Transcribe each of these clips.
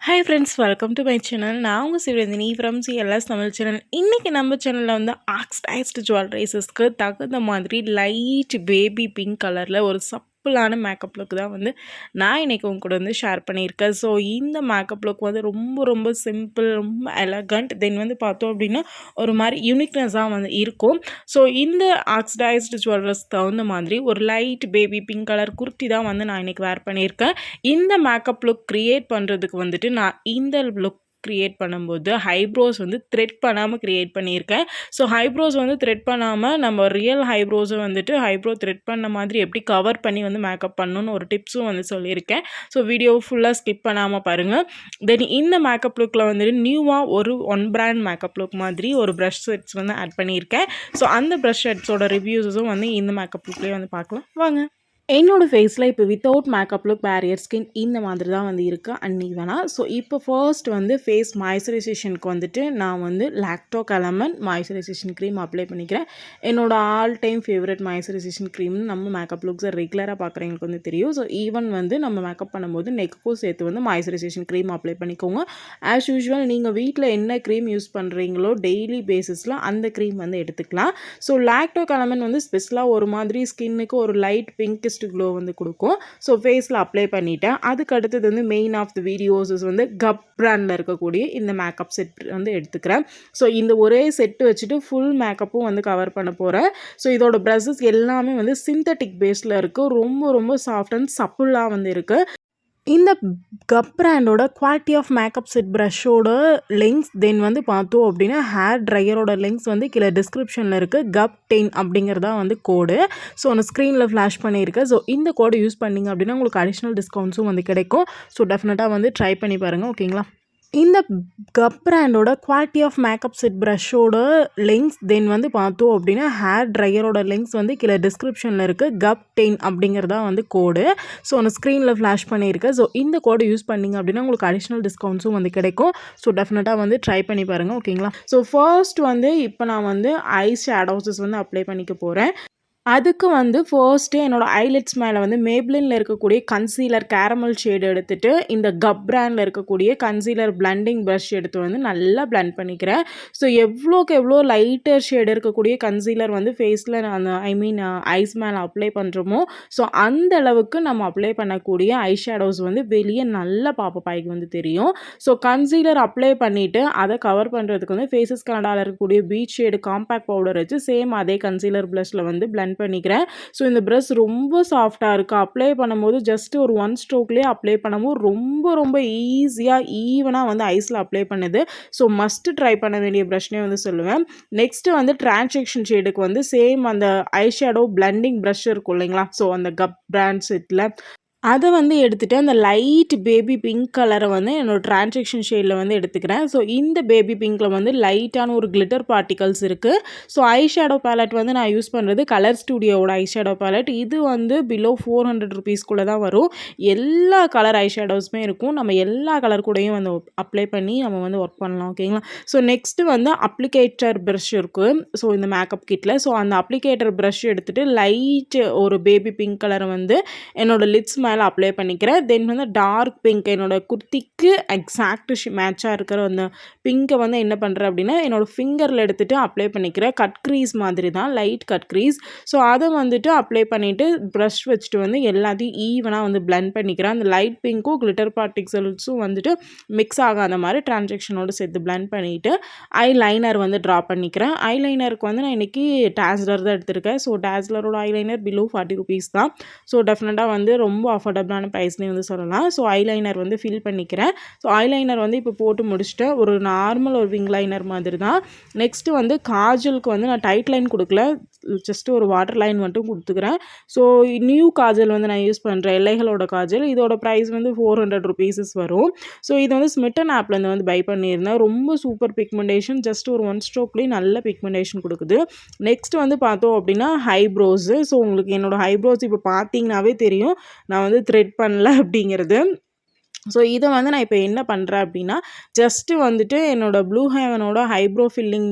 Hi friends, welcome to my channel. நான் உங்கள் Sivaranthini from CLS Tamil channel. இன்றைக்கி நம்ம சேனலில் வந்து ஆக்ஸ்டைஸ்டு ஜுவல்லரிஸஸ்க்கு தகுந்த மாதிரி லைட் பேபி பிங்க் கலரில் ஒரு சப்பிளான மேக்கப் லுக் தான் வந்து நான் இன்றைக்கி உங்க கூட வந்து ஷேர் பண்ணியிருக்கேன். ஸோ இந்த மேக்கப் லுக் வந்து ரொம்ப ரொம்ப சிம்பிள், ரொம்ப எலகண்ட், தென் வந்து பார்த்தோம் அப்படின்னா ஒரு மாதிரி யூனிக்னஸாக வந்து இருக்கும். ஸோ இந்த ஆக்ஸ்டைஸ்டு ஜுவல்லர்ஸ் தகுந்த மாதிரி ஒரு light baby pink colour kurti தான் வந்து நான் இன்றைக்கி வேர் பண்ணியிருக்கேன். இந்த மேக்கப் லுக் க்ரியேட் பண்ணுறதுக்கு வந்துட்டு நான் இந்த லுக் க்ரியேட் பண்ணும்போது ஹைப்ரோஸ் வந்து த்ரெட் பண்ணாமல் க்ரியேட் பண்ணியிருக்கேன். ஸோ ஹைப்ரோஸ் வந்து த்ரெட் பண்ணாமல் நம்ம ரியல் ஹைப்ரோஸை வந்துட்டு ஹைப்ரோ த்ரெட் பண்ண மாதிரி எப்படி கவர் பண்ணி வந்து மேக்கப் பண்ணணும்னு ஒரு டிப்ஸும் வந்து சொல்லியிருக்கேன். ஸோ வீடியோவை ஃபுல்லாக ஸ்கிப் பண்ணாமல் பாருங்கள். தென் இந்த மேக்கப் லுக்கில் வந்துட்டு நியூவாக ஒரு ஒன் பிராண்ட் மேக்கப் லுக் மாதிரி ஒரு ப்ரஷ் செட்ஸ் வந்து ஆட் பண்ணியிருக்கேன். ஸோ அந்த ப்ரஷ் செட்ஸோட ரிவ்யூஸும் வந்து இந்த மேக்கப் லுக்லேயே வந்து பார்க்கலாம் வாங்க. என்னோடய ஃபேஸில் இப்போ without makeup look barrier skin இந்த மாதிரி தான் வந்து இருக்குது அன்இவனாக. ஸோ இப்போ ஃபர்ஸ்ட் வந்து ஃபேஸ் மாய்ஸ்சரைசேஷனுக்கு வந்துட்டு நான் வந்து லாக்டோ கலமன் மாய்ஸ்சரைசேஷன் க்ரீம் அப்ளை பண்ணிக்கிறேன். என்னோடய ஆல் டைம் ஃபேவரட் மாய்ஸ்சரைசேஷன் க்ரீம்னு நம்ம மேக்கப் லுக்ஸை ரெகுலராக பார்க்குறவங்களுக்கு வந்து தெரியும். ஸோ ஈவன் வந்து நம்ம மேக்கப் பண்ணும்போது நெக்குக்கும் சேர்த்து வந்து மாய்ஸ்சரைசேஷன் க்ரீம் அப்ளை பண்ணிக்கோங்க. ஆஸ் யூஷுவல் நீங்கள் வீட்டில் என்ன க்ரீம் யூஸ் பண்ணுறீங்களோ டெய்லி பேசிஸில் அந்த க்ரீம் வந்து எடுத்துக்கலாம். ஸோ லாக்டோ கலமன் வந்து ஸ்பெஷலாக ஒரு மாதிரி ஸ்கின்னுக்கு ஒரு லைட் பிங்க் க்ளோ வந்து கொடுக்கும். ஸோ ஃபேஸில் அப்ளை பண்ணிட்டேன். அதுக்கு அடுத்தது வந்து மெயின் ஆஃப் த வீடியோஸ் வந்து கப் பிராண்டில் இருக்கக்கூடிய இந்த மேக்கப் செட் வந்து எடுத்துக்கிறேன். ஸோ இந்த ஒரே செட்டு வச்சுட்டு ஃபுல் மேக்கப்பும் வந்து கவர் பண்ண போகிறேன். ஸோ இதோட ப்ரஷஸ் எல்லாமே வந்து சிந்தட்டிக் பேஸில் இருக்குது. ரொம்ப ரொம்ப சாஃப்ட் அண்ட் சப்புளாக வந்து இருக்குது. இந்த கப் பிராண்டோட குவாலிட்டி ஆஃப் மேக்கப் செட் ப்ரஷோட லிங்க்ஸ் தென் வந்து பார்த்தோம் அப்படின்னா ஹேர் ட்ரையரோட லிங்க்ஸ் வந்து கீழே டிஸ்கிரிப்ஷனில் இருக்குது. கப் 10 அப்படிங்கிறதா வந்து கோடு. ஸோ ஒன்று ஸ்க்ரீனில் ஃப்ளாஷ் பண்ணியிருக்கேன். ஸோ இந்த கோடை யூஸ் பண்ணிங்க அப்படின்னா உங்களுக்கு அடிஷ்னல் டிஸ்கவுண்ட்ஸும் வந்து கிடைக்கும். ஸோ டெஃபினட்டாக வந்து ட்ரை பண்ணி பாருங்கள். ஓகேங்களா? இந்த கப் பிராண்டோட குவாலிட்டி ஆஃப் மேக்கப் செட் ப்ரஷோட லிங்க்ஸ் தென் வந்து பார்த்தோம் அப்படின்னா ஹேர் ட்ரையரோட லிங்க்ஸ் வந்து கீழே டிஸ்கிரிப்ஷனில் இருக்குது. கப் 10 அப்படிங்கிறதா வந்து கோடு. ஸோ ஒன்று ஸ்க்ரீனில் ஃப்ளாஷ் பண்ணியிருக்கேன். ஸோ இந்த கோடை யூஸ் பண்ணிங்க அப்படின்னா உங்களுக்கு அடிஷ்னல் டிஸ்கவுண்ட்ஸும் வந்து கிடைக்கும். ஸோ டெஃபினட்டாக வந்து ட்ரை பண்ணி பாருங்கள். ஓகேங்களா? ஸோ ஃபர்ஸ்ட் வந்து இப்போ நான் வந்து ஐ ஷேடோஸஸ் வந்து அப்ளை பண்ணிக்க போகிறேன். அதுக்கு வந்து ஃபர்ஸ்ட்டு என்னோடய ஐலிட்ஸ் மேலே வந்து மேப்ளினில் இருக்கக்கூடிய கன்சீலர் கேரமல் ஷேடு எடுத்துகிட்டு இந்த கப் பிராண்டில் இருக்கக்கூடிய கன்சீலர் பிளண்டிங் ப்ரஷ் எடுத்து வந்து நல்லா பிளண்ட் பண்ணிக்கிறேன். ஸோ எவ்வளோக்கு எவ்வளோ லைட்டர் ஷேடு இருக்கக்கூடிய கன்சீலர் வந்து ஃபேஸில் அந்த ஐஸ் மேலே அப்ளை பண்ணுறோமோ ஸோ அந்த அளவுக்கு நம்ம அப்ளை பண்ணக்கூடிய ஐ ஷேடோஸ் வந்து வெளியே நல்ல பாப்பப் ஆகி வந்து தெரியும். ஸோ கன்சீலர் அப்ளை பண்ணிவிட்டு அதை கவர் பண்ணுறதுக்கு வந்து ஃபேஸஸ் கனடாவில் இருக்கக்கூடிய பீச் ஷேடு காம்பேக்ட் பவுடர் வச்சு சேம் அதே கன்சீலர் ப்ளஷில் வந்து பிளண்ட் பண்ணிக்கிறேன். ஸோ இந்த ப்ரஷ் ரொம்ப சாஃப்டாக இருக்குது. அப்ளை பண்ணும்போது ஜஸ்ட் ஒரு ஒன் ஸ்ட்ரோக்லேயே அப்ளை பண்ணும்போது ரொம்ப ரொம்ப ஈஸியாக ஈவனாக வந்து ஐஸில் அப்ளை பண்ணுது. ஸோ மஸ்ட்டு ட்ரை பண்ண வேண்டிய ப்ரஷ்னே வந்து சொல்லுவேன். நெக்ஸ்ட்டு வந்து டிரான்சாக்ஷன் ஷேடுக்கு வந்து சேம் அந்த ஐ ஷேடோ பிளண்டிங் ப்ரஷ் இருக்கும் இல்லைங்களா? ஸோ அந்த கப் பிராண்ட் செட்டில் அதை வந்து எடுத்துகிட்டு அந்த லைட் பேபி பிங்க் கலரை வந்து என்னோடய டிரான்சாக்ஷன் ஷேடில் வந்து எடுத்துக்கிறேன். ஸோ இந்த பேபி பிங்க்கில் வந்து லைட்டான ஒரு கிளிட்டர் பார்ட்டிகல்ஸ் இருக்குது. ஸோ ஐ ஷேடோ பேலட் வந்து நான் யூஸ் பண்ணுறது கலர் ஸ்டூடியோவோட ஐ ஷேடோ பேலட். இது வந்து பிலோ 400 ருபீஸ்க்குள்ளே தான் வரும். எல்லா கலர் ஐ ஷேடோஸுமே இருக்கும். நம்ம எல்லா கலர் கூடயும் வந்து அப்ளை பண்ணி நம்ம வந்து ஒர்க் பண்ணலாம். ஓகேங்களா? ஸோ நெக்ஸ்ட்டு வந்து அப்ளிகேட்டர் ப்ரஷ் இருக்குது. ஸோ இந்த மேக்கப் கிட்டில் ஸோ அந்த அப்ளிகேட்டர் ப்ரஷ் எடுத்துகிட்டு லைட் ஒரு பேபி பிங்க் கலரை வந்து என்னோடய லிட்ஸ் மேலே அப்ளை பண்ணிக்கிறேன். தென் வந்து டார்க் பிங்க் என்னோடய குர்த்திக்கு எக்ஸாக்ட் மேட்சாக இருக்கிற அந்த பிங்கை வந்து என்ன பண்ணுறேன் அப்படின்னா என்னோடய ஃபிங்கரில் எடுத்துகிட்டு அப்ளை பண்ணிக்கிறேன். கட் க்ரீஸ் மாதிரி தான், லைட் கட் க்ரீஸ். ஸோ அதை வந்துட்டு அப்ளை பண்ணிவிட்டு ப்ரஷ் வச்சுட்டு வந்து எல்லாத்தையும் ஈவனாக வந்து பிளண்ட் பண்ணிக்கிறேன். அந்த லைட் பிங்க்கும் கிளிட்டர் பார்ட்டிகல்ஸும் வந்துட்டு மிக்ஸ் ஆகாத மாதிரி டிரான்சாக்ஷனோடு சேர்த்து பிளண்ட் பண்ணிவிட்டு ஐ லைனர் வந்து ட்ரா பண்ணிக்கிறேன். ஐ லைனருக்கு வந்து நான் இன்றைக்கி டேஸ்லர் தான் எடுத்திருக்கேன். ஸோ டேஸ்லரோட ஐ லைனர் பிலோ 40 ருபீஸ் தான். ஸோ டெஃபினட்டாக வந்து ரொம்ப அஃபோர்டபுளான ப்ரைஸ்லேயும் வந்து சொல்லலாம். ஸோ ஐலைனர் வந்து ஃபில் பண்ணிக்கிறேன். ஸோ ஐலைனர் வந்து இப்போ போட்டு முடிச்சுட்டு ஒரு நார்மல் ஒரு விங் லைனர் மாதிரி தான். நெக்ஸ்ட்டு வந்து காஜலுக்கு வந்து நான் டைட் லைன் கொடுக்கல, ஜஸ்ட்டு ஒரு வாட்டர் லைன் மட்டும் கொடுத்துக்கிறேன். ஸோ நியூ காஜல் வந்து நான் யூஸ் பண்ணுறேன், எல்லைகளோட காஜல். இதோட ப்ரைஸ் வந்து 400 ருபீஸஸ் வரும். ஸோ இது வந்து ஸ்மிட்டன் ஆப்லேருந்து வந்து பை பண்ணியிருந்தேன். ரொம்ப சூப்பர் பிக்மெண்டேஷன், ஜஸ்ட் ஒரு ஒன் ஸ்ட்ரோக்லேயே நல்ல பிக்மெண்டேஷன் கொடுக்குது. நெக்ஸ்ட் வந்து பார்த்தோம் அப்படின்னா ஹைப்ரோஸு. ஸோ உங்களுக்கு என்னோடய ஹைப்ரோஸ் இப்போ பார்த்தீங்கன்னாவே தெரியும் நான் வந்து த்ரெட் பண்ணல அப்படிங்கிறது. ஸோ இதை வந்து நான் இப்போ என்ன பண்ணுறேன் அப்படின்னா, ஜஸ்ட்டு வந்துட்டு என்னோடய ப்ளூ ஹேவனோட ஐப்ரோ ஃபில்லிங்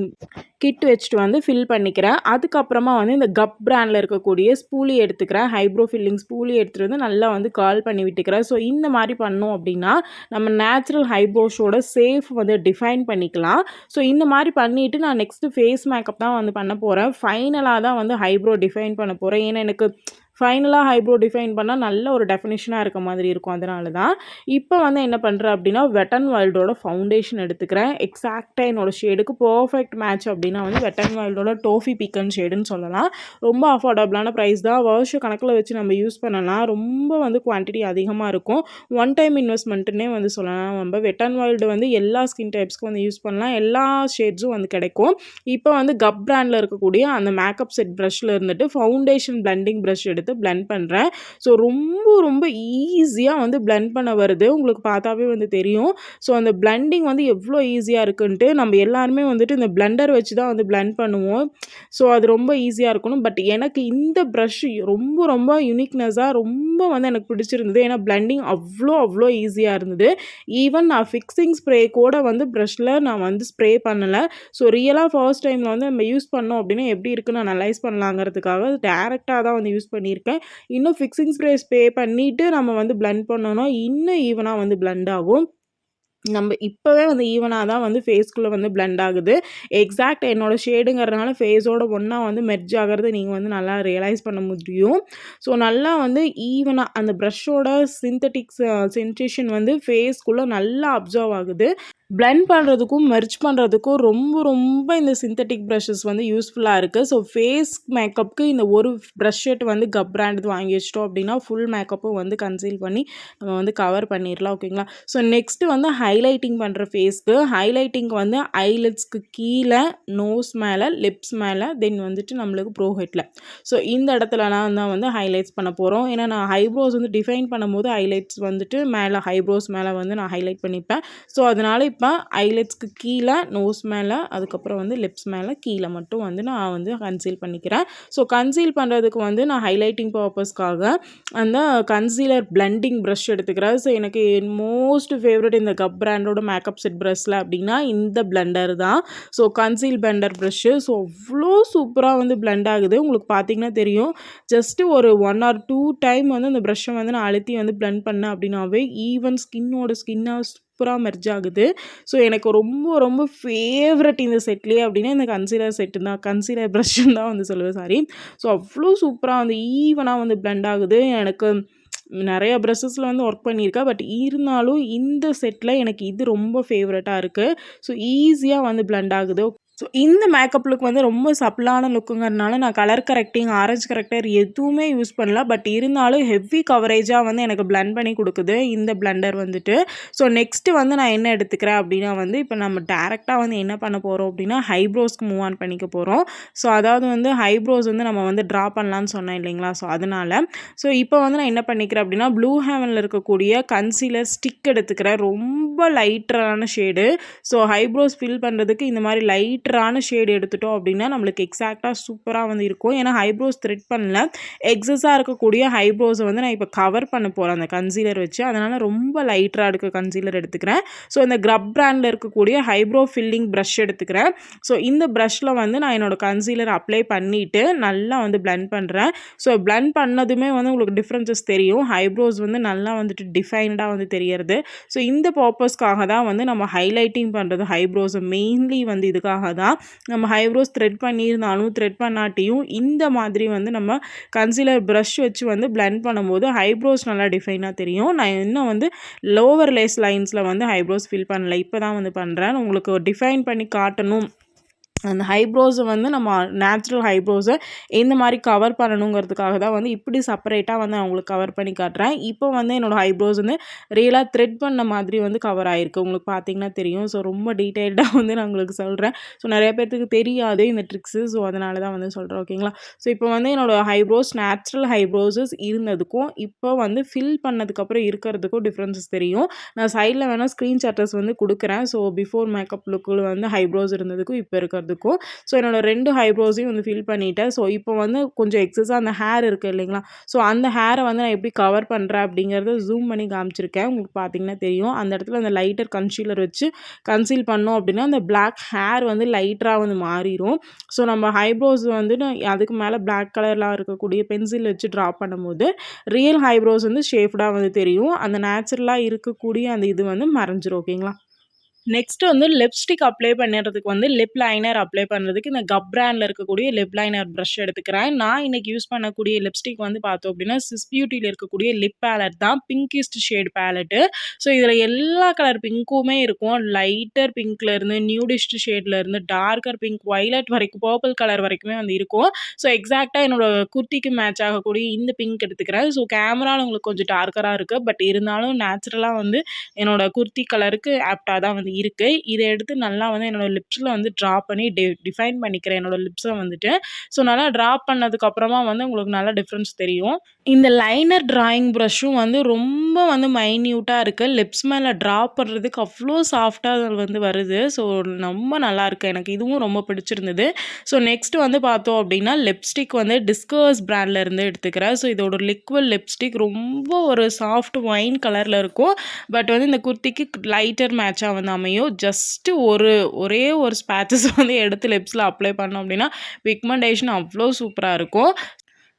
கிட் வச்சுட்டு வந்து ஃபில் பண்ணிக்கிறேன். அதுக்கப்புறமா வந்து இந்த கப் பிராண்டில் இருக்கக்கூடிய ஸ்பூலி எடுத்துக்கிறேன். ஐப்ரோ ஃபில்லிங் ஸ்பூலி எடுத்துகிட்டு வந்து நல்லா வந்து கால் பண்ணி விட்டுக்கிறேன். ஸோ இந்த மாதிரி பண்ணோம் அப்படின்னா நம்ம நேச்சுரல் ஐப்ரோஸோட சேஃப் வந்து டிஃபைன் பண்ணிக்கலாம். ஸோ இந்த மாதிரி பண்ணிவிட்டு நான் நெக்ஸ்ட்டு ஃபேஸ் மேக்கப் தான் வந்து பண்ண போகிறேன். ஃபைனலாக தான் வந்து ஐப்ரோ டிஃபைன் பண்ண போகிறேன். ஏன்னா எனக்கு ஃபைனலாக ஐப்ரோ டிஃபைன் பண்ணால் நல்ல ஒரு டெஃபினிஷனாக இருக்க மாதிரி இருக்கும். அதனால தான் இப்போ வந்து என்ன பண்ணுறேன் அப்படின்னா, வெட் அண்ட் வைல்டோட ஃபவுண்டேஷன் எடுத்துக்கிறேன். எக்ஸாக்டாக என்னோட ஷேடுக்கு பர்ஃபெக்ட் மேட்ச் அப்படின்னா வந்து வெட் அண்ட் வைல்டோட டோஃபி பிக்கன் ஷேடுன்னு சொல்லலாம். ரொம்ப அஃபோர்டபுளான ப்ரைஸ் தான். வருஷ கணக்கில் வச்சு நம்ம யூஸ் பண்ணலாம். ரொம்ப வந்து குவான்டிட்டி அதிகமாக இருக்கும். ஒன் டைம் இன்வெஸ்ட்மெண்ட்டுன்னே வந்து சொல்லலாம். நம்ம வெட் அண்ட் வைல்டு வந்து எல்லா ஸ்கின் டைப்ஸ்க்கும் வந்து யூஸ் பண்ணலாம். எல்லா ஷேட்ஸும் வந்து கிடைக்கும். இப்போ வந்து கப் பிராண்டில் இருக்கக்கூடிய அந்த மேக்கப் செட் ப்ரஷ்ஷில் இருந்துட்டு ஃபவுண்டேஷன் பிளெண்டிங் ப்ரஷ் எடுத்து பிளெண்ட் பண்ணுறேன். ஸோ ரொம்ப ரொம்ப ஈஸியாக வந்து பிளெண்ட் பண்ண வருது. உங்களுக்கு பார்த்தாவே வந்து தெரியும். ஸோ அந்த பிளெண்டிங் வந்து எவ்வளோ ஈஸியாக இருக்குன்ட்டு நம்ம எல்லாருமே வந்துட்டு இந்த பிளெண்டர் வச்சு தான் வந்து பிளெண்ட் பண்ணுவோம். ஸோ அது ரொம்ப ஈஸியாக இருக்கணும். பட் எனக்கு இந்த ப்ரஷ் ரொம்ப ரொம்ப யூனிக்னஸாக ரொம்ப வந்து எனக்கு பிடிச்சிருந்தது. ஏன்னா பிளெண்டிங் அவ்வளோ ஈஸியாக இருந்தது. ஈவன் நான் ஃபிக்ஸிங் ஸ்ப்ரே கூட வந்து ப்ரஷ்ஷில் நான் வந்து ஸ்ப்ரே பண்ணலை. ஸோ ரியலாக ஃபர்ஸ்ட் டைமில் வந்து நம்ம யூஸ் பண்ணோம் அப்படின்னா எப்படி இருக்குன்னு நான் அனலைஸ் பண்ணலாங்கிறதுக்காக டேரெக்டாக தான் வந்து யூஸ் பண்ணியிருக்கேன். இன்னும் ஃபிக்ஸிங் ஸ்ப்ரே பண்ணிவிட்டு நம்ம வந்து பிளெண்ட் பண்ணோன்னா இன்னும் ஈவனாக வந்து பிளெண்ட் ஆகும். நம்ம இப்போவே வந்து ஈவனாக தான் வந்து ஃபேஸ்க்குள்ளே வந்து பிளெண்ட் ஆகுது. எக்ஸாக்ட் என்னோடய ஷேடுங்கிறதுனால ஃபேஸோட ஒன்றா வந்து மெர்ஜ் ஆகிறது நீங்கள் வந்து நல்லா ரியலைஸ் பண்ண முடியும். ஸோ நல்லா வந்து ஈவனாக அந்த ப்ரஷ்ஷோட சிந்தட்டிக்ஸ் சென்சேஷன் வந்து ஃபேஸ்க்குள்ளே நல்லா அப்சர்வ் ஆகுது. பிளெண்ட் பண்ணுறதுக்கும் மெர்ஜ் பண்ணுறதுக்கும் ரொம்ப ரொம்ப இந்த சிந்தட்டிக் ப்ரஷஸ் வந்து யூஸ்ஃபுல்லாக இருக்குது. ஸோ ஃபேஸ் மேக்கப்புக்கு இந்த ஒரு ப்ரஷ் செட் வந்து கப் பிராண்ட் வாங்கி வச்சிட்டோம் அப்படின்னா ஃபுல் மேக்கப்பும் வந்து கன்சீல் பண்ணி நம்ம வந்து கவர் பண்ணிடலாம். ஓகேங்களா? ஸோ நெக்ஸ்ட்டு வந்து ஹைலைட்டிங் பண்ணுற ஃபேஸ்க்கு ஹைலைட்டிங்க்கு வந்து ஐலட்ஸ்க்கு கீழே, நோஸ் மேலே, லிப்ஸ் மேலே, தென் வந்துட்டு நம்மளுக்கு ப்ரோ ஹெட்டில். ஸோ இந்த இடத்துலலாம் தான் வந்து ஹைலைட்ஸ் பண்ண போகிறோம். ஏன்னா நான் ஐப்ரோஸ் வந்து டிஃபைன் பண்ணும்போது ஹைலைட்ஸ் வந்துட்டு மேலே ஐப்ரோஸ் மேலே வந்து நான் ஹைலைட் பண்ணிப்பேன். ஸோ அதனால் இப்போ ஐலட்ஸ்க்கு கீழே, நோஸ் மேலே, அதுக்கப்புறம் வந்து லிப்ஸ் மேலே கீழே மட்டும் வந்து நான் வந்து கன்சீல் பண்ணிக்கிறேன். ஸோ கன்சீல் பண்ணுறதுக்கு வந்து நான் ஹைலைட்டிங் பர்பஸ்க்காக அந்த கன்சீலர் பிளெண்டிங் ப்ரஷ் எடுத்துக்கிறேன். ஸோ எனக்கு மோஸ்ட் ஃபேவரட் இந்த கப் பிராண்டோட மேக்கப் செட் ப்ரஷ்ஷில் அப்படின்னா இந்த பிளெண்டர் தான். So conceal blender brush. So அவ்வளோ சூப்பராக வந்து பிளெண்ட் ஆகுது. உங்களுக்கு பார்த்தீங்கன்னா தெரியும். ஜஸ்ட்டு ஒரு 1 or 2 டைம் வந்து அந்த ப்ரஷ்ஷை வந்து நான் அழுத்தி வந்து பிளெண்ட் பண்ணேன் அப்படின்னாவே ஈவன் ஸ்கின்னாக சூப்பராக மெர்ஜ் ஆகுது. ஸோ எனக்கு ரொம்ப ரொம்ப ஃபேவரட் இந்த செட்லேயே அப்படின்னா இந்த கன்சீலர் செட்டு தான். கன்சீலர் ப்ரஷ்ஷுன்னு தான் வந்து சொல்லுவேன், சாரி. ஸோ அவ்வளோ சூப்பராக வந்து ஈவனாக வந்து பிளெண்ட் ஆகுது. எனக்கு நிறைய ப்ரஷஸில் வந்து ஒர்க் பண்ணியிருக்கேன். பட் இருந்தாலும் இந்த செட்டில் எனக்கு இது ரொம்ப ஃபேவரட்டாக இருக்குது. ஸோ ஈஸியாக வந்து பிளெண்ட் ஆகுது. ஸோ இந்த மேக்கப் லுக் வந்து ரொம்ப சப்பிளான லுக்குங்கிறதுனால நான் கலர் கரெக்டிங், ஆரஞ்ச் கரெக்டர் எதுவுமே யூஸ் பண்ணல. பட் இருந்தாலும் ஹெவி கவரேஜாக வந்து எனக்கு பிளெண்ட் பண்ணி கொடுக்குது இந்த பிளெண்டர் வந்துட்டு. ஸோ நெக்ஸ்ட்டு வந்து நான் என்ன எடுத்துக்கிறேன் அப்படின்னா வந்து இப்போ நம்ம டேரெக்டாக வந்து என்ன பண்ண போகிறோம் அப்படின்னா ஐப்ரோஸ்க்கு மூவ் ஆன் பண்ணிக்க போகிறோம். ஸோ அதாவது வந்து ஐப்ரோஸ் வந்து நம்ம வந்து ட்ரா பண்ணலான்னு சொன்னேன் இல்லைங்களா? ஸோ அதனால் இப்போ வந்து நான் என்ன பண்ணிக்கிறேன் அப்படின்னா ப்ளூ ஹேவனில் இருக்கக்கூடிய கன்சீலர் ஸ்டிக் எடுத்துக்கிறேன். ரொம்ப லைட்டரான ஷேடு. ஸோ ஐப்ரோஸ் ஃபில் பண்ணுறதுக்கு இந்த மாதிரி லைட்டான ஷேடு எடுத்துட்டோம் அப்படின்னா நம்மளுக்கு எக்ஸாக்டாக சூப்பராக வந்து இருக்கும். ஏன்னா ஐப்ரோஸ் த்ரெட் பண்ணல, எக்ஸஸாக இருக்கக்கூடிய ஐப்ரோஸை வந்து நான் இப்போ கவர் பண்ண போகிறேன் அந்த கன்சீலர் வச்சு. அதனால் ரொம்ப லைட்டராக இருக்க கன்சீலர் எடுத்துக்கிறேன். ஸோ இந்த கப் பிராண்டில் இருக்கக்கூடிய ஐப்ரோ ஃபில்லிங் ப்ரஷ் எடுத்துக்கிறேன். ஸோ இந்த ப்ரஷ்ஷில் வந்து நான் என்னோடய கன்சீலர் அப்ளை பண்ணிவிட்டு நல்லா வந்து பிளெண்ட் பண்ணுறேன். ஸோ பிளெண்ட் பண்ணதுமே வந்து உங்களுக்கு டிஃப்ரென்சஸ் தெரியும். ஐப்ரோஸ் வந்து நல்லா வந்துட்டு டிஃபைன்டாக வந்து தெரியறது. ஸோ இந்த பர்பஸ்க்காக தான் வந்து நம்ம ஹைலைட்டிங் பண்ணுறது ஐப்ரோஸை மெயின்லி வந்து இதுக்காக தான். நம்ம ஐப்ரோஸ் த்ரெட் பண்ணியிருந்தாலும் த்ரெட் பண்ணாட்டியும் இந்த மாதிரி வந்து நம்ம கன்சீலர் ப்ரஷ் வச்சு வந்து பிளெண்ட் பண்ணும்போது ஐப்ரோஸ் நல்லா டிஃபைனாக தெரியும். நான் இன்னும் வந்து லோவர் லேஸ் லைன்ஸில் வந்து ஐப்ரோஸ் ஃபில் பண்ணல, இப்போ தான் வந்து பண்ணுறேன். உங்களுக்கு டிஃபைன் பண்ணி காட்டணும், அந்த ஐப்ரோஸை வந்து நம்ம நேச்சுரல் ஐப்ரோஸை இந்த மாதிரி கவர் பண்ணணுங்கிறதுக்காக தான் வந்து இப்படி செப்பரேட்டாக வந்து நான் உங்களுக்கு கவர் பண்ணி காட்டுறேன். இப்போ வந்து என்னோடய ஐப்ரோஸ் வந்து ரியலாக த்ரெட் பண்ண மாதிரி வந்து கவர் ஆகிருக்கு. உங்களுக்கு பார்த்தீங்கன்னா தெரியும். ஸோ ரொம்ப டீட்டெயில்டாக வந்து நான் உங்களுக்கு சொல்கிறேன். ஸோ நிறைய பேர்த்துக்கு தெரியாது இந்த ட்ரிக்ஸு. ஸோ அதனால தான் வந்து சொல்கிறேன். ஓகேங்களா? ஸோ இப்போ வந்து என்னோடய ஐப்ரோஸ் நேச்சுரல் ஐப்ரோஸஸ் இருந்ததுக்கும் இப்போ வந்து ஃபில் பண்ணதுக்கப்புறம் இருக்கிறதுக்கும் டிஃப்ரென்சஸ் தெரியும். நான் சைடில் வேணால் ஸ்க்ரீன்ஷாட்டர்ஸ் வந்து கொடுக்குறேன். ஸோ பிஃபோர் மேக்கப் லுக்கில் வந்து ஐப்ரோஸ் இருந்ததுக்கும் இப்போ இருக்கிறது பண்ணுறதுக்கும். ஸோ என்னோட 2 ஐப்ரோஸையும் வந்து ஃபில் பண்ணிட்டேன். ஸோ இப்போ வந்து கொஞ்சம் எக்ஸஸாக அந்த ஹேர் இருக்குது இல்லைங்களா, ஸோ அந்த ஹேரை வந்து நான் எப்படி கவர் பண்ணுறேன் அப்படிங்கிறத ஜூம் பண்ணி காமிச்சிருக்கேன். உங்களுக்கு பார்த்தீங்கன்னா தெரியும். அந்த இடத்துல அந்த லைட்டர் கன்சீலர் வச்சு கன்சீல் பண்ணோம் அப்படின்னா அந்த பிளாக் ஹேர் வந்து லைட்டராக வந்து மாறிடும். ஸோ நம்ம ஐப்ரோஸ் வந்து அதுக்கு மேலே பிளாக் கலர்லாம் இருக்கக்கூடிய பென்சில் வச்சு ட்ரா பண்ணும்போது ரியல் ஐப்ரோஸ் வந்து ஷேப்டாக வந்து தெரியும். அந்த நேச்சுரலாக இருக்கக்கூடிய அந்த இது வந்து மறைஞ்சிரும். ஓகேங்களா. நெக்ஸ்ட் வந்து லிப்ஸ்டிக் அப்ளை பண்ணுறதுக்கு வந்து லிப் லைனர் அப்ளை பண்ணுறதுக்கு இந்த கப் பிராண்டில் இருக்கக்கூடிய லிப் லைனர் ப்ரஷ் எடுத்துக்கிறேன். நான் இன்னைக்கு யூஸ் பண்ணக்கூடிய லிப்ஸ்டிக் வந்து பார்த்தோம் அப்படின்னா சிஸ் பியூட்டியில் இருக்கக்கூடிய லிப் பேலட் தான், பிங்கிஸ்ட் ஷேட் பேலட்டு. ஸோ இதில் எல்லா கலர் பிங்க்குமே இருக்கும். லைட்டர் பிங்க்லேருந்து நியூடிஸ்ட் ஷேட்லேருந்து டார்க்கர் பிங்க், வைலட் வரைக்கும், பர்பிள் கலர் வரைக்குமே வந்து இருக்கும். ஸோ எக்ஸாக்டாக என்னோட குர்த்திக்கு மேட்ச் ஆகக்கூடிய இந்த பிங்க் எடுத்துக்கிறேன். ஸோ கேமராவில் உங்களுக்கு கொஞ்சம் டார்க்கராக இருக்குது, பட் இருந்தாலும் நேச்சுரலாக வந்து என்னோட குர்த்தி கலருக்கு ஆப்டாக தான் வந்து இருக்குது. இதை எடுத்து நல்லா வந்து என்னோட லிப்ஸில் வந்து ட்ரா பண்ணி டிஃபைன் பண்ணிக்கிறேன் என்னோட லிப்ஸை வந்துட்டு. ஸோ நல்லா ட்ரா பண்ணதுக்கப்புறமா வந்து உங்களுக்கு நல்லா டிஃப்ரென்ஸ் தெரியும். இந்த லைனர் ட்ராயிங் ப்ரஷ்ஷும் வந்து ரொம்ப வந்து மைன்யூட்டாக இருக்குது. லிப்ஸ் மேலே ட்ரா பண்ணுறதுக்கு அவ்வளோ சாஃப்டாக வந்து வருது. ஸோ ரொம்ப நல்லாயிருக்கு. எனக்கு இதுவும் ரொம்ப பிடிச்சிருந்தது. ஸோ நெக்ஸ்ட் வந்து பார்த்தோம் அப்படின்னா லிப்ஸ்டிக் வந்து டிஸ்கர்ஸ் பிராண்டில் இருந்து எடுத்துக்கிறேன். ஸோ இதோட லிக்விட் லிப்ஸ்டிக் ரொம்ப ஒரு சாஃப்ட் ஒயின் கலரில் இருக்கும். பட் வந்து இந்த குர்த்திக்கு லைட்டர் மேட்சாக வந்து அமையும். ஜஸ்ட்டு ஒரே ஒரு ஸ்பேச்சஸ் வந்து எடுத்து லிப்ஸில் அப்ளை பண்ணோம் அப்படின்னா பிக்மெண்டேஷன் அவ்வளோ சூப்பராக இருக்கும்.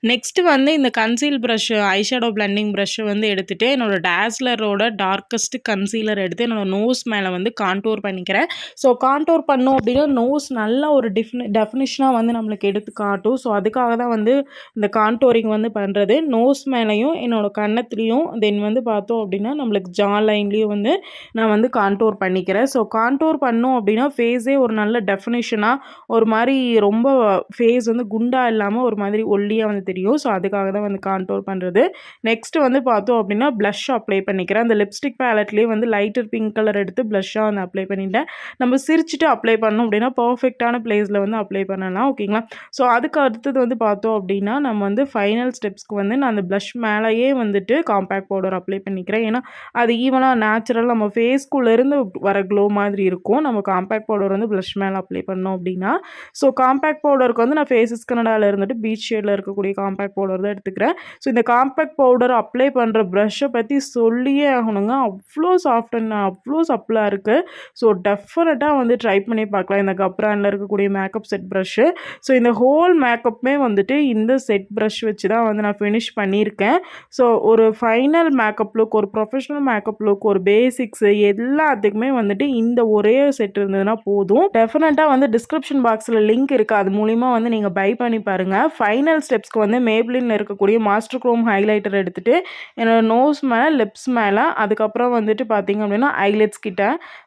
நெக்ஸ்ட்டு வந்து இந்த கன்சீல் ப்ரஷ், ஐஷேடோ பிளெண்டிங் ப்ரஷ்ஷை வந்து எடுத்துகிட்டு என்னோட டேஸ்லரோட டார்க்கஸ்ட் கன்சீலர் எடுத்து என்னோட நோஸ் மேலே வந்து கான்டூர் பண்ணிக்கிறேன். ஸோ கான்டூர் பண்ணோம் அப்படின்னா நோஸ் நல்ல ஒரு டெஃபினிஷனாக வந்து நம்மளுக்கு எடுத்து காட்டும். ஸோ அதுக்காக தான் வந்து இந்த கான்டூரிங் வந்து பண்ணுறது. நோஸ் மேலேயும் என்னோட கன்னத்துலேயும் தென் வந்து பார்த்தோம் அப்படின்னா நம்மளுக்கு ஜா லைன்லேயும் வந்து நான் வந்து கான்டூர் பண்ணிக்கிறேன். ஸோ கான்டூர் பண்ணோம் அப்படின்னா ஃபேஸே ஒரு நல்ல டெஃபினிஷனாக ஒரு மாதிரி ரொம்ப ஃபேஸ் வந்து குண்டா இல்லாமல் ஒரு மாதிரி ஒல்லியாக வந்து தெரியும். ஸோ அதுக்காக தான் வந்து கான்டூர் பண்ணுறது. நெக்ஸ்ட்டு வந்து பார்த்தோம் அப்படின்னா ப்ளஷ் அப்ளை பண்ணிக்கிறேன். அந்த லிப்ஸ்டிக் பேலட்லேயே வந்து லைட்டர் பிங்க் கலர் எடுத்து ப்ளஷ்ஷாக வந்து அப்ளை பண்ணிட்டேன். நம்ம சிரிச்சுட்டு அப்ளை பண்ணோம் அப்படின்னா பர்ஃபெக்டான பிளேஸில் வந்து அப்ளை பண்ணலாம். ஓகேங்களா. ஸோ அதுக்கு அடுத்தது வந்து பார்த்தோம் அப்படின்னா நம்ம வந்து ஃபைனல் ஸ்டெப்ஸ்க்கு வந்து நான் அந்த ப்ளஷ் மேலேயே வந்துட்டு காம்பேக்ட் பவுடர் அப்ளை பண்ணிக்கிறேன். ஏன்னா அது ஈவனாக நேச்சுரல் நம்ம ஃபேஸ்க்குள்ளேருந்து வர க்ளோ மாதிரி இருக்கும். நம்ம காம்பேக்ட் பவுடர் வந்து ப்ளஷ் மேலே அப்ளை பண்ணோம் அப்படின்னா. ஸோ காம்பேக்ட் பவுடருக்கு வந்து நான் ஃபேஸஸ் கனடாவில் இருந்துட்டு பீச் ஷேடில் இருக்கக்கூடிய காம்பேக்ட் பவுடர் தான் எடுத்துக்கிறேன். ஸோ இந்த காம்பேக்ட் பவுடர் அப்ளை பண்ணுற ப்ரஷ்ஷை பற்றி சொல்லியே ஆகணுங்க. அவ்வளோ சாஃப்ட் அண்ட் அவ்வளோ சப்பிளாக இருக்குது. ஸோ டெஃபினட்டாக வந்து ட்ரை பண்ணி பார்க்கலாம் இந்த கப் பிராண்டில் இருக்கக்கூடிய மேக்கப் செட் ப்ரஷ்ஷு. ஸோ இந்த ஹோல் மேக்கப்புமே வந்துட்டு இந்த செட் ப்ரஷ் வச்சு தான் வந்து நான் ஃபினிஷ் பண்ணியிருக்கேன். ஸோ ஒரு ஃபைனல் மேக்கப் லுக், ஒரு ப்ரொஃபஷனல் மேக்கப் லுக், ஒரு பேசிக்ஸு எல்லாத்துக்குமே வந்துட்டு இந்த ஒரே செட் இருந்ததுன்னா போதும். டெஃபினட்டாக வந்து டிஸ்கிரிப்ஷன் பாக்ஸில் லிங்க் இருக்குது. அது மூலிமா வந்து நீங்கள் பை பண்ணி பாருங்கள். ஃபைனல் ஸ்டெப்ஸ்க்கு வந்து மேப்ளினில் இருக்கக்கூடிய மாஸ்டர் க்ரோம் ஹைலைட்டர் எடுத்துகிட்டு என்னோடய நோஸ் மேலே, லிப்ஸ் மேலே, அதுக்கப்புறம் வந்துட்டு பார்த்திங்க அப்படின்னா ஐலெட்ஸ் கிட்ட,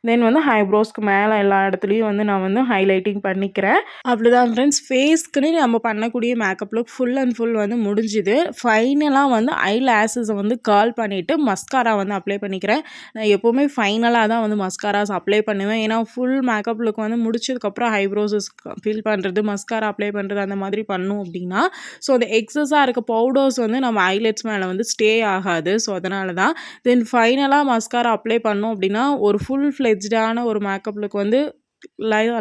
தென் வந்து ஐப்ரோஸ்க்கு மேலே எல்லா இடத்துலையும் வந்து நான் வந்து ஹைலைட்டிங் பண்ணிக்கிறேன். அப்படிதான் ஃப்ரெண்ட்ஸ், ஃபேஸ்க்குன்னு நம்ம பண்ணக்கூடிய makeup look full and full வந்து முடிஞ்சுது. ஃபைனலாக வந்து ஐ லேஷஸை வந்து கர்ல் பண்ணிவிட்டு மஸ்காரா வந்து அப்ளை பண்ணிக்கிறேன். நான் எப்போவுமே ஃபைனலாக தான் வந்து மஸ்காராஸ் அப்ளை பண்ணுவேன். ஏன்னா ஃபுல் மேக்கப் லுக் வந்து முடிச்சதுக்கப்புறம் ஐப்ரோஸஸ் ஃபில் பண்ணுறது, மஸ்காரா அப்ளை பண்ணுறது அந்த மாதிரி பண்ணும் அப்படின்னா ஸோ அந்த எக்ஸஸாக இருக்க பவுடர்ஸ் வந்து நம்ம ஐலெட்ஸ் மேலே வந்து ஸ்டே ஆகாது. ஸோ அதனால தான். தென் ஃபைனலாக மஸ்காரா அப்ளை பண்ணோம் அப்படின்னா ஒரு ஃபுல் ஃப்ளெஜ்டான ஒரு மேக்கப் லுக் வந்து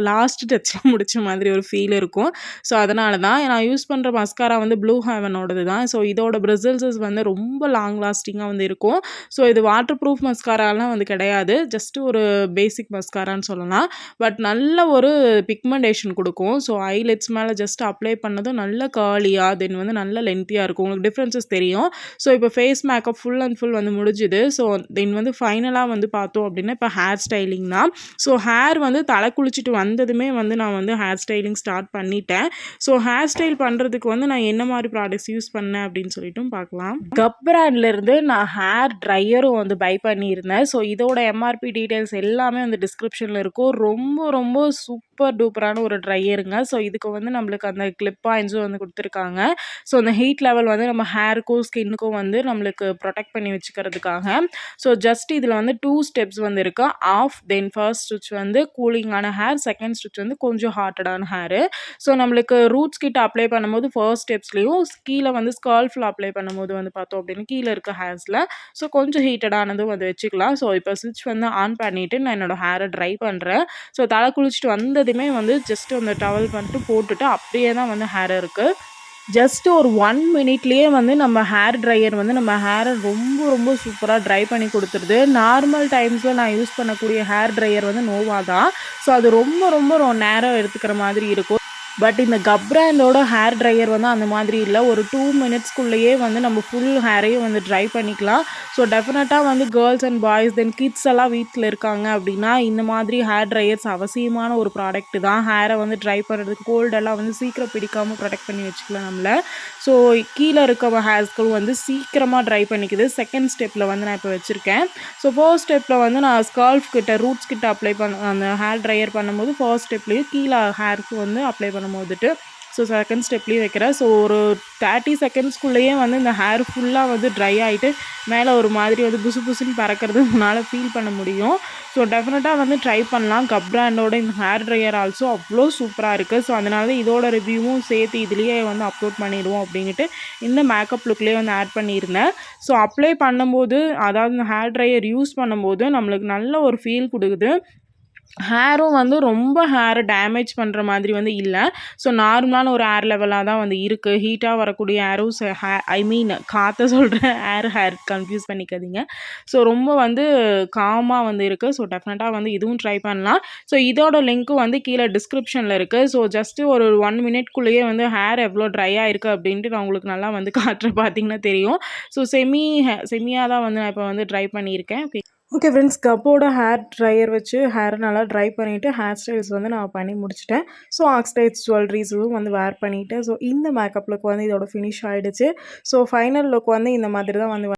லாஸ்ட் டச்சில் முடிச்ச மாதிரி ஒரு ஃபீல் இருக்கும். ஸோ அதனால தான் நான் யூஸ் பண்ணுற மஸ்காரா வந்து ப்ளூ ஹெவனோடது தான். ஸோ இதோட பிரிசில்ஸஸ் வந்து ரொம்ப லாங் லாஸ்டிங்காக வந்து இருக்கும். ஸோ இது வாட்டர் ப்ரூஃப் மஸ்காராலாம் வந்து கிடையாது. ஜஸ்ட்டு ஒரு பேசிக் மஸ்காரான்னு சொல்லலாம். பட் நல்ல ஒரு பிக்மெண்டேஷன் கொடுக்கும். ஸோ ஐலெட்ஸ் மேலே ஜஸ்ட் அப்ளை பண்ணதும் நல்ல காலியாக தென் வந்து நல்ல லென்த்தியாக இருக்கும். உங்களுக்கு டிஃப்ரென்சஸ் தெரியும். ஸோ இப்போ face makeup full and full வந்து முடிஞ்சுது. ஸோ தென் வந்து ஃபைனலாக வந்து பார்த்தோம் அப்படின்னா இப்போ ஹேர் ஸ்டைலிங் தான். ஸோ ஹேர் வந்து தலை குளிச்சுட்டு வந்ததுமே வந்து நான் வந்து ஹேர் ஸ்டைலிங் ஸ்டார்ட் பண்ணிட்டேன். ஸோ ஹேர் ஸ்டைல் பண்ணுறதுக்கு வந்து நான் என்ன மாதிரி ப்ராடக்ட்ஸ் யூஸ் பண்ணேன் அப்படின்னு சொல்லிட்டும் பார்க்கலாம். கப் பிராண்ட்லேருந்து நான் ஹேர் ட்ரையரும் வந்து பை பண்ணியிருந்தேன். ஸோ இதோட எம்ஆர்பி டீட்டெயில்ஸ் எல்லாமே வந்து டிஸ்கிரிப்ஷனில் இருக்கும். ரொம்ப ரொம்ப சூப்பர் டூப்பரான ஒரு ட்ரையருங்க. ஸோ இதுக்கு வந்து நம்மளுக்கு அந்த கிளிப் பாயிண்ட்ஸும் வந்து கொடுத்துருக்காங்க. ஸோ அந்த ஹீட் லெவல் வந்து நம்ம ஹேருக்கும் ஸ்கின்னுக்கும் வந்து நம்மளுக்கு ப்ரொடெக்ட் பண்ணி வச்சுக்கிறதுக்காக. ஸோ ஜஸ்ட் இதில் வந்து 2 ஸ்டெப்ஸ் வந்து இருக்குது. ஆஃப் தென் ஃபர்ஸ்ட் ஸ்டிச் வந்து கூலிங்கான ஹேர். செகண்ட் ஸ்டெச் வந்து கொஞ்சம் ஹாட்டடான ஹேரு. ஸோ நம்மளுக்கு ரூட்ஸ் கிட்ட அப்ளை பண்ணும்போது ஃபர்ஸ்ட் ஸ்டெப்ஸ்லேயும் கீழே வந்து ஸ்கால்ஃபில் அப்ளை பண்ணும்போது வந்து பார்த்தோம் அப்படின்னு கீழே இருக்க ஹேர்ஸில் ஸோ கொஞ்சம் ஹீட்டடானதும் வந்து வச்சுக்கலாம். ஸோ இப்போ ஸ்விட்ச் வந்து ஆன் பண்ணிவிட்டு நான் என்னோடய ஹேரை ட்ரை பண்ணுறேன். ஸோ தலை குளிச்சுட்டு வந்ததுமே வந்து ஜஸ்ட் அந்த டவல் பண்ணிட்டு போட்டுட்டு அப்படியே தான் வந்து ஹேர் இருக்குது. ஜஸ்ட் ஒரு 1 மினிட்லேயே வந்து நம்ம ஹேர் ட்ரையர் வந்து நம்ம ஹேரை ரொம்ப ரொம்ப சூப்பராக ட்ரை பண்ணி கொடுத்துருது. நார்மல் டைம்ஸில் நான் யூஸ் பண்ணக்கூடிய ஹேர் ட்ரையர் வந்து நோவா தான். ஸோ அது ரொம்ப ரொம்ப நேரம் எடுத்துக்கிற மாதிரி இருக்கும். பட் இந்த கப் பிராண்டோட ஹேர் ட்ரையர் வந்து அந்த மாதிரி இல்லை. ஒரு 2 மினிட்ஸ்க்குள்ளேயே வந்து நம்ம ஃபுல் ஹேரையும் வந்து ட்ரை பண்ணிக்கலாம். ஸோ டெஃபினட்டாக வந்து girls and boys then kids எல்லாம் வீட்டில் இருக்காங்க அப்படின்னா இந்த மாதிரி ஹேர் ட்ரையர்ஸ் அவசியமான ஒரு ப்ராடக்ட் தான். ஹேரை வந்து ட்ரை பண்ணுறதுக்கு கோல்டெல்லாம் வந்து சீக்கிரம் பிடிக்காமல் ப்ரொடெக்ட் பண்ணி வச்சுக்கலாம் நம்மளை. ஸோ கீழே இருக்க ஹேர்ஸ்களும் வந்து சீக்கிரமாக ட்ரை பண்ணிக்குது. செகண்ட் ஸ்டெப்பில் வந்து நான் இப்போ வச்சுருக்கேன். ஸோ ஃபர்ஸ்ட் ஸ்டெப்பில் வந்து நான் ஸ்கால்ஃப் கிட்ட ரூட்ஸ் கிட்ட அப்ளை அந்த ஹேர் ட்ரையர் பண்ணும்போது ஃபர்ஸ்ட் ஸ்டெப்லேயும் கீழே ஹேருக்கு வந்து அப்ளை பண்ணும்போதுட்டு ஸோ செகண்ட் ஸ்டெப்லேயும் வைக்கிறேன். ஸோ ஒரு 30 செகண்ட்ஸ்குள்ளேயே வந்து இந்த ஹேர் ஃபுல்லாக வந்து ட்ரை ஆகிட்டு மேலே ஒரு மாதிரி வந்து புசு புசுன்னு பறக்கிறது உன்னால் ஃபீல் பண்ண முடியும். ஸோ டெஃபினட்டாக வந்து ட்ரை பண்ணலாம். கப் பிராண்டோட இந்த ஹேர் ட்ரையர் ஆல்சோ அவ்வளோ சூப்பராக இருக்குது. ஸோ அதனால இதோட ரிவ்யூவும் சேர்த்து இதுலேயே வந்து அப்லோட் பண்ணிடுவோம் அப்படின்ட்டு இந்த மேக்கப் லுக்லேயே வந்து ஆட் பண்ணியிருந்தேன். ஸோ அப்ளை பண்ணும்போது அதாவது இந்த ஹேர் ட்ரையர் யூஸ் பண்ணும்போது நம்மளுக்கு நல்ல ஒரு ஃபீல் கொடுக்குது. ஹேரும் வந்து ரொம்ப ஹேரை டேமேஜ் பண்ணுற மாதிரி வந்து இல்லை. ஸோ நார்மலான ஒரு ஹேர் லெவலாக தான் வந்து இருக்குது. ஹீட்டாக வரக்கூடிய ஹேரும் ஐ மீன் காற்ற சொல்கிறேன், ஹேர் கன்ஃபியூஸ் பண்ணிக்காதீங்க. ஸோ ரொம்ப வந்து காமாக வந்து இருக்குது. ஸோ டெஃபினட்டாக வந்து இதுவும் ட்ரை பண்ணலாம். ஸோ இதோட லிங்க்கும் வந்து கீழே டிஸ்கிரிப்ஷனில் இருக்குது. ஸோ ஜஸ்ட்டு ஒரு 1 மினிட்குள்ளேயே வந்து ஹேர் எவ்வளோ ட்ரை ஆகிருக்கு அப்படின்ட்டு நான் உங்களுக்கு நல்லா வந்து காட்டுற பார்த்தீங்கன்னா தெரியும். ஸோ செமியாக தான் வந்து நான் இப்போ வந்து ட்ரை பண்ணியிருக்கேன். ஓகே ஃப்ரெண்ட்ஸ், கப்போட ஹேர் ட்ரையர் வச்சு ஹேரை நல்லா ட்ரை பண்ணிவிட்டு ஹேர் ஸ்டைல்ஸ் வந்து நான் பண்ணி முடிச்சிட்டேன். ஸோ ஆக்ஸ்டைஸ் ஜுவல்லரிஸும் வந்து வேர் பண்ணிவிட்டேன். ஸோ இந்த மேக்கப் லுக் வந்து இதோட ஃபினிஷ் ஆகிடுச்சு. ஸோ ஃபைனல் லுக் வந்து இந்த மாதிரி தான் வந்து